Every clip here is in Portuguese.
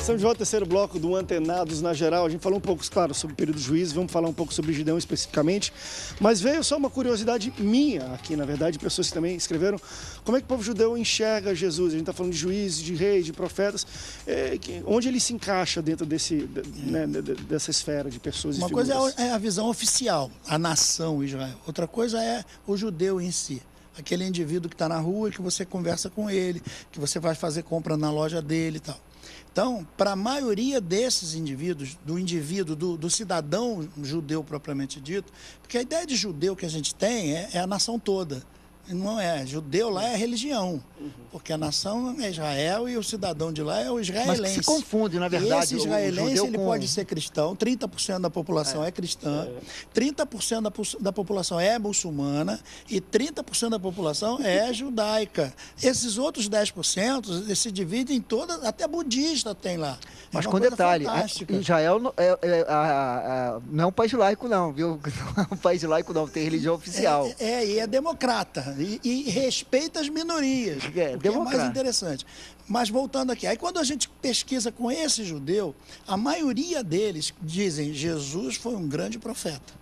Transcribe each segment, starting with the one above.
Estamos de volta ao terceiro bloco do Antenados na Geral. A gente falou um pouco, claro, sobre o período do juízo, vamos falar um pouco sobre Gideão especificamente, mas veio só uma curiosidade minha aqui, na verdade, pessoas que também escreveram, como é que o povo judeu enxerga Jesus? A gente está falando de juízes, de reis, de profetas, onde ele se encaixa dentro dessa esfera de pessoas e figuras? Uma coisa é a visão oficial, a nação Israel. Outra coisa é o judeu em si. Aquele indivíduo que está na rua e que você conversa com ele, que você vai fazer compra na loja dele e tal. Então, para a maioria desses indivíduos, do cidadão judeu propriamente dito, porque a ideia de judeu que a gente tem é a nação toda. Não é. Judeu lá é religião. Porque a nação é Israel e o cidadão de lá é o israelense. Mas que se confunde, na verdade. E esse israelense ele com... pode ser cristão, 30% da população é cristã, 30% da população é muçulmana e 30% da população é judaica. Esses outros 10% se dividem em todas, até budista tem lá. Mas com detalhe, Israel não é um país laico não, viu? Não é um país laico não, tem religião oficial. E é democrata. E respeita as minorias, o que é mais interessante. Mas voltando aqui, aí quando a gente pesquisa com esse judeu, a maioria deles dizem Jesus foi um grande profeta.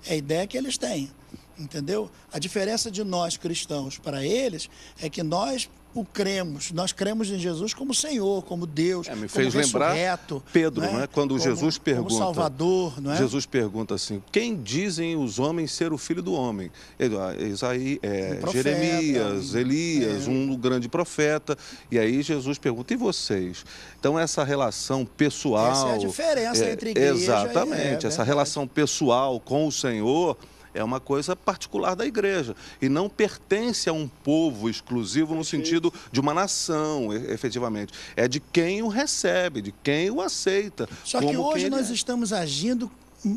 É a ideia que eles têm, entendeu? A diferença de nós cristãos para eles é que nós cremos em Jesus como Senhor, como Deus, me como fez lembrar Pedro, né? Quando Jesus pergunta, como Salvador, não é? Jesus pergunta assim: quem dizem os homens ser o filho do homem? Jeremias, Elias, um grande profeta. E aí Jesus pergunta: e vocês? Então essa relação pessoal, essa é a diferença entre igreja exatamente, essa relação pessoal com o Senhor é uma coisa particular da igreja e não pertence a um povo exclusivo no sentido de uma nação, efetivamente. É de quem o recebe, de quem o aceita. Só que hoje nós estamos agindo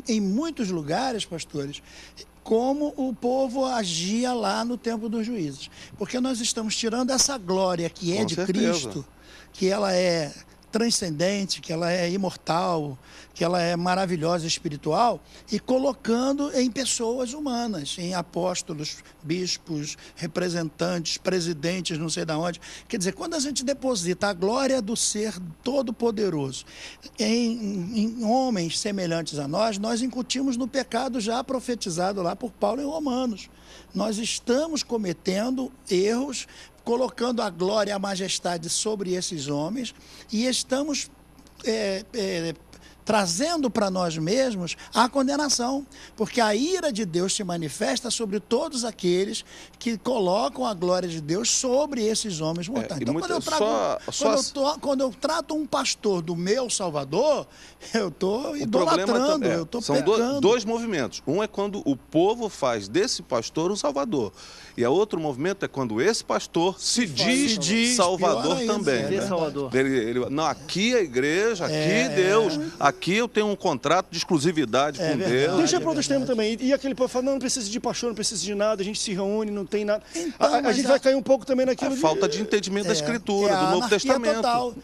em muitos lugares, pastores, como o povo agia lá no tempo dos juízes. Porque nós estamos tirando essa glória que é de Cristo, que ela é transcendente, que ela é imortal, que ela é maravilhosa e espiritual, e colocando em pessoas humanas, em apóstolos, bispos, representantes, presidentes, não sei de onde. Quer dizer, quando a gente deposita a glória do ser todo-poderoso em homens semelhantes a nós incutimos no pecado já profetizado lá por Paulo em Romanos. Nós estamos cometendo erros, colocando a glória e a majestade sobre esses homens e estamos trazendo para nós mesmos a condenação, porque a ira de Deus se manifesta sobre todos aqueles que colocam a glória de Deus sobre esses homens mortais. Então, quando eu trato um pastor do meu Salvador, eu estou idolatrando, eu estou pecando. São dois movimentos. Um é quando o povo faz desse pastor um Salvador. E o outro movimento é quando esse pastor se diz Salvador também. Não, aqui é a igreja, aqui Deus, aqui eu tenho um contrato de exclusividade com Deus. Deixa para outros termos também. E aquele povo fala, não precisa de pastor, não precisa de nada, a gente se reúne, não tem nada. Então, a gente vai cair um pouco também naquilo de... falta de entendimento da Escritura, do Novo Testamento. Total.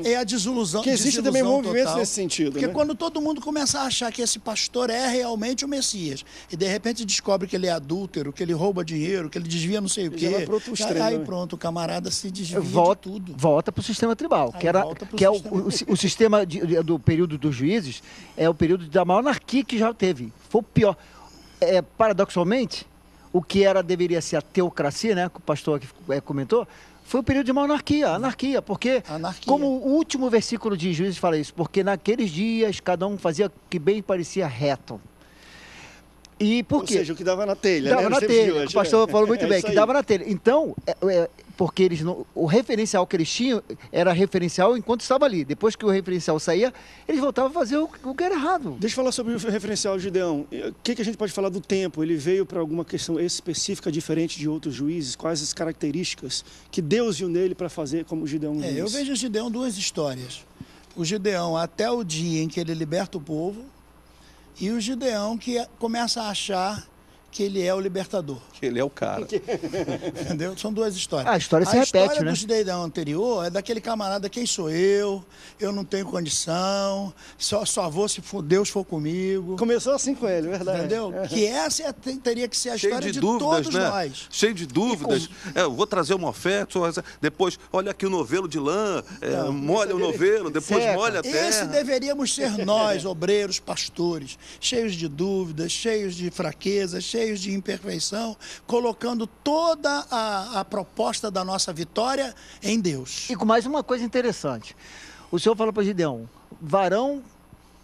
É a desilusão. Que existe também movimentos nesse sentido. Porque quando todo mundo começa a achar que esse pastor é realmente o Messias, e de repente descobre que ele é adúltero, que ele rouba dinheiro, que ele desvia não sei o quê. Aí pronto, o camarada se desvia de tudo. Volta para o sistema tribal, que é o sistema do período dos juízes, é o período da maior anarquia que já teve. Foi o pior. Paradoxalmente, o que deveria ser a teocracia, né, que o pastor aqui comentou, foi o período de uma anarquia, porque, como o último versículo de Juízes fala isso, porque naqueles dias cada um fazia o que bem parecia reto. E por quê? Ou seja, o que dava na telha, dava na telha, o pastor falou muito bem, que dava na telha. Então, porque eles o referencial que eles tinham era referencial enquanto estava ali. Depois que o referencial saía, eles voltavam a fazer o que era errado. Deixa eu falar sobre o referencial de Gideão. O que a gente pode falar do tempo? Ele veio para alguma questão específica, diferente de outros juízes? Quais as características que Deus viu nele para fazer como Gideão juiz? Eu vejo em Gideão duas histórias. O Gideão até o dia em que ele liberta o povo, e o Gideão que começa a achar que ele é o libertador. Que ele é o cara. Entendeu? São duas histórias. A história se repete, né? A história do Gideão anterior é daquele camarada, quem sou eu não tenho condição, só vou se Deus for comigo. Começou assim com ele, verdade. Entendeu? Que essa teria que ser a história de dúvidas, todos né? nós. Cheio de dúvidas. Eu vou trazer uma oferta, depois olha aqui o novelo de lã, molha o novelo, depois molha a terra. Esse deveríamos ser nós, obreiros, pastores, cheios de dúvidas, cheios de fraquezas, cheios de imperfeição, colocando toda a proposta da nossa vitória em Deus. E com mais uma coisa interessante. O Senhor falou para Gideão, varão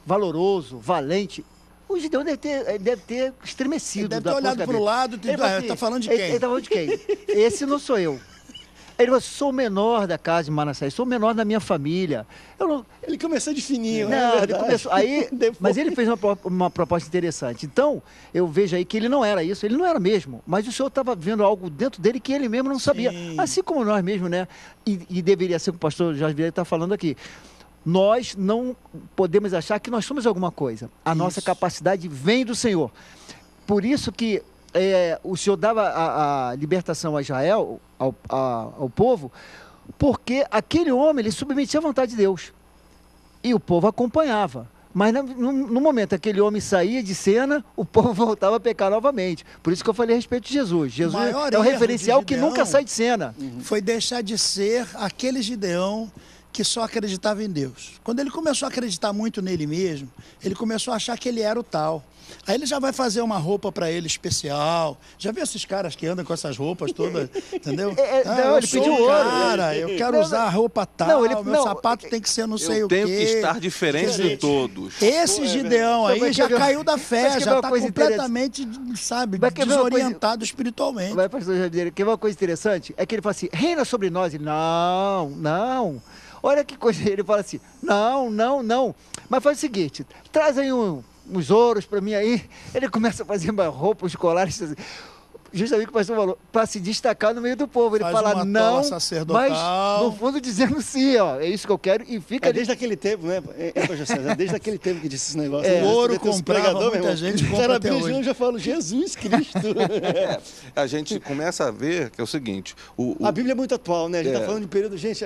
valoroso, valente. O Gideão deve ter estremecido. Ele deve ter olhado para o lado e está falando de quem? Ele está falando de quem? Esse não sou eu. Ele falou, sou o menor da casa de Manassés, sou o menor da minha família. Ele começou de fininho, não, ele começou. Aí, mas ele fez uma proposta interessante. Então, eu vejo aí que ele não era isso, ele não era mesmo. Mas o Senhor estava vendo algo dentro dele que ele mesmo não sabia. Sim. Assim como nós mesmos, né? E deveria ser o que o pastor Jorge Vieira está falando aqui. Nós não podemos achar que nós somos alguma coisa. A nossa capacidade vem do Senhor. Por isso que o Senhor dava a libertação a Israel, ao povo, porque aquele homem, ele submetia à vontade de Deus. E o povo acompanhava. Mas no momento que aquele homem saía de cena, o povo voltava a pecar novamente. Por isso que eu falei a respeito de Jesus. Jesus é um referencial que nunca sai de cena. Foi deixar de ser aquele Gideão que só acreditava em Deus. Quando ele começou a acreditar muito nele mesmo, ele começou a achar que ele era o tal. Aí ele já vai fazer uma roupa para ele especial. Já viu esses caras que andam com essas roupas todas, entendeu? Não, ele pediu ouro. Cara, eu quero usar a roupa tal, meu sapato tem que ser não sei o quê. Eu tenho que estar diferente de todos. Esse Gideão aí já caiu da fé, já está completamente, sabe, desorientado espiritualmente. Vai, pastor Javier, que é uma coisa interessante, é que ele fala assim, reina sobre nós. Ele, não. Olha que coisa, ele fala assim, não. Mas faz o seguinte, traz aí uns ouros para mim aí. Ele começa a fazer uma roupa, os colares, justamente o que o pastor falou, para se destacar no meio do povo. Ele fala não, mas no fundo dizendo sim, ó, é isso que eu quero e fica... desde aquele tempo, né? Desde aquele tempo que disse esse negócio. O ouro comprava, muita gente compra até hoje. Eu já falo, Jesus Cristo. A gente começa a ver que é o seguinte... A Bíblia é muito atual, né? A gente está falando de período... Gente,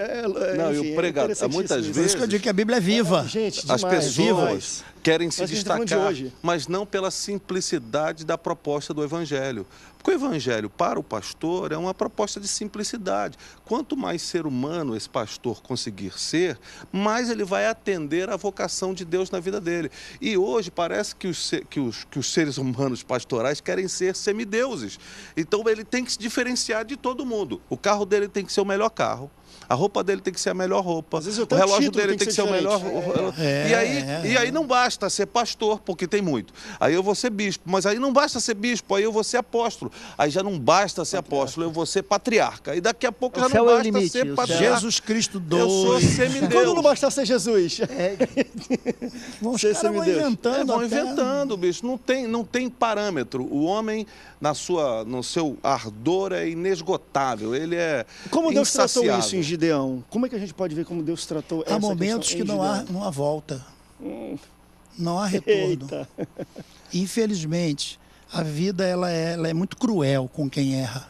não, enfim, e o pregador, muitas vezes... Por isso que eu digo que a Bíblia é viva. Gente, as pessoas querem se destacar, mas não pela simplicidade da proposta do Evangelho. Porque o Evangelho, para o pastor, é uma proposta de simplicidade. Quanto mais ser humano esse pastor conseguir ser, mais ele vai atender à vocação de Deus na vida dele. E hoje parece que os seres humanos pastorais querem ser semideuses. Então ele tem que se diferenciar de todo mundo. O carro dele tem que ser o melhor carro. A roupa dele tem que ser a melhor roupa. O relógio dele tem que ser o melhor. E aí não basta ser pastor, porque tem muito. Aí eu vou ser bispo. Mas aí não basta ser bispo, aí eu vou ser apóstolo. Aí já não basta ser apóstolo, eu vou ser patriarca. E daqui a pouco já não basta ser patriarca. Jesus Cristo 2. Eu sou semideus. Quando não basta ser Jesus? Os caras vão inventando. Vão inventando, bicho. Não tem parâmetro. O homem, no seu ardor, é inesgotável. Ele é Como Deus insaciável. tratou isso em Gideão? Como é que a gente pode ver como Deus tratou essa questão? Há momentos que não há volta. Não há retorno. Eita. Infelizmente, a vida ela é muito cruel com quem erra.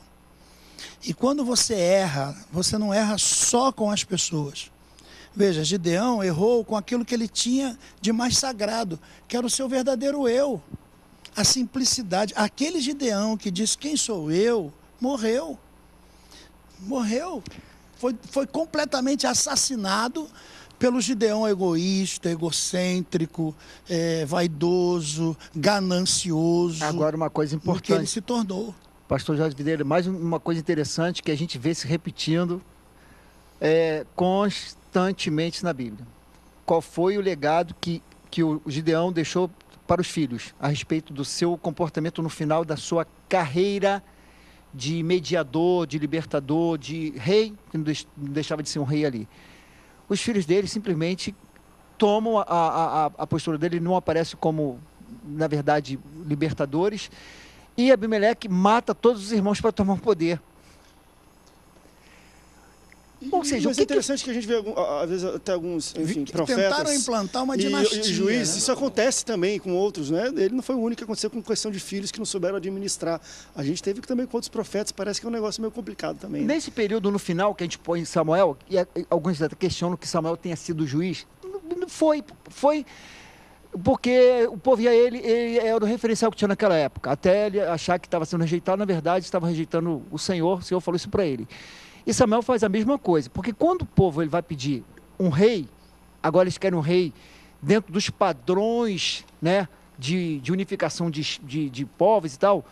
E quando você erra, você não erra só com as pessoas. Veja, Gideão errou com aquilo que ele tinha de mais sagrado, que era o seu verdadeiro eu. A simplicidade. Aquele Gideão que disse quem sou eu, morreu. Foi completamente assassinado pelo Gideão egoísta, egocêntrico, vaidoso, ganancioso. Agora uma coisa importante. Que ele se tornou. Pastor Jorge Videira, mais uma coisa interessante que a gente vê se repetindo constantemente na Bíblia. Qual foi o legado que o Gideão deixou para os filhos a respeito do seu comportamento no final da sua carreira de mediador, de libertador, de rei, que não deixava de ser um rei ali. Os filhos dele simplesmente tomam a postura dele, não aparece como, na verdade, libertadores, e Abimeleque mata todos os irmãos para tomar o poder. Ou seja, mas é interessante que a gente vê, às vezes, até alguns, enfim, profetas... Tentaram implantar uma dinastia. E juiz, né? isso acontece também com outros, né? Ele não foi o único que aconteceu com questão de filhos que não souberam administrar. A gente teve também com outros profetas, parece que é um negócio meio complicado também. Né? Nesse período, no final, que a gente põe Samuel, e alguns até questionam que Samuel tenha sido juiz, foi porque o povo via ele era o referencial que tinha naquela época. Até ele achar que estava sendo rejeitado, na verdade, estava rejeitando o Senhor falou isso para ele. E Samuel faz a mesma coisa, porque quando o povo ele vai pedir um rei, agora eles querem um rei dentro dos padrões, né, de unificação de povos e tal,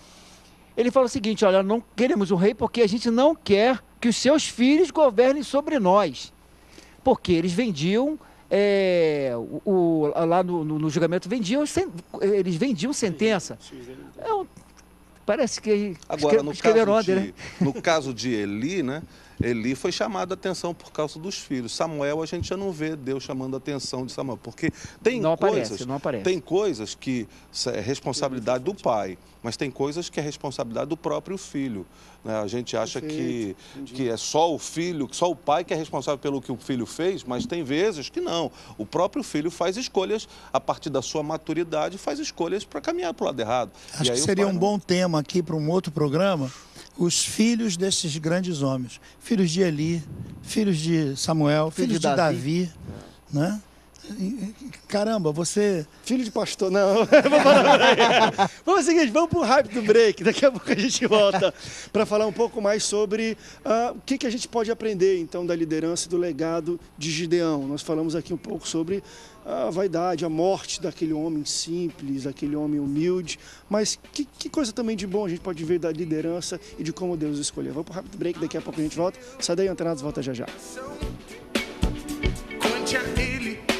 ele fala o seguinte, olha, não queremos um rei porque a gente não quer que os seus filhos governem sobre nós. Porque eles vendiam, lá no julgamento, eles vendiam sentença. Parece que agora, escreveram ontem, né? No caso de Eli, né? Eli foi chamado a atenção por causa dos filhos. Samuel, a gente já não vê Deus chamando a atenção de Samuel, porque não aparece. Tem coisas que é responsabilidade do pai, mas tem coisas que é responsabilidade do próprio filho. Né? A gente acha que é só o filho, só o pai que é responsável pelo que o filho fez, mas tem vezes que não. O próprio filho faz escolhas, a partir da sua maturidade, faz escolhas para caminhar para o lado errado. Acho que seria um bom tema aqui para um outro programa, os filhos desses grandes homens. Filhos de Eli, filhos de Samuel, filhos de Davi, né? Caramba, você... Filho de pastor, não. Vamos seguinte, vamos para o rápido break. Daqui a pouco a gente volta para falar um pouco mais sobre o que a gente pode aprender, então, da liderança e do legado de Gideão. Nós falamos aqui um pouco sobre a vaidade, a morte daquele homem simples, daquele homem humilde. Mas que coisa também de bom a gente pode ver da liderança e de como Deus escolheu. Vamos para o rápido break, daqui a pouco a gente volta. Sai daí, Antenados, volta já já. Conte a ele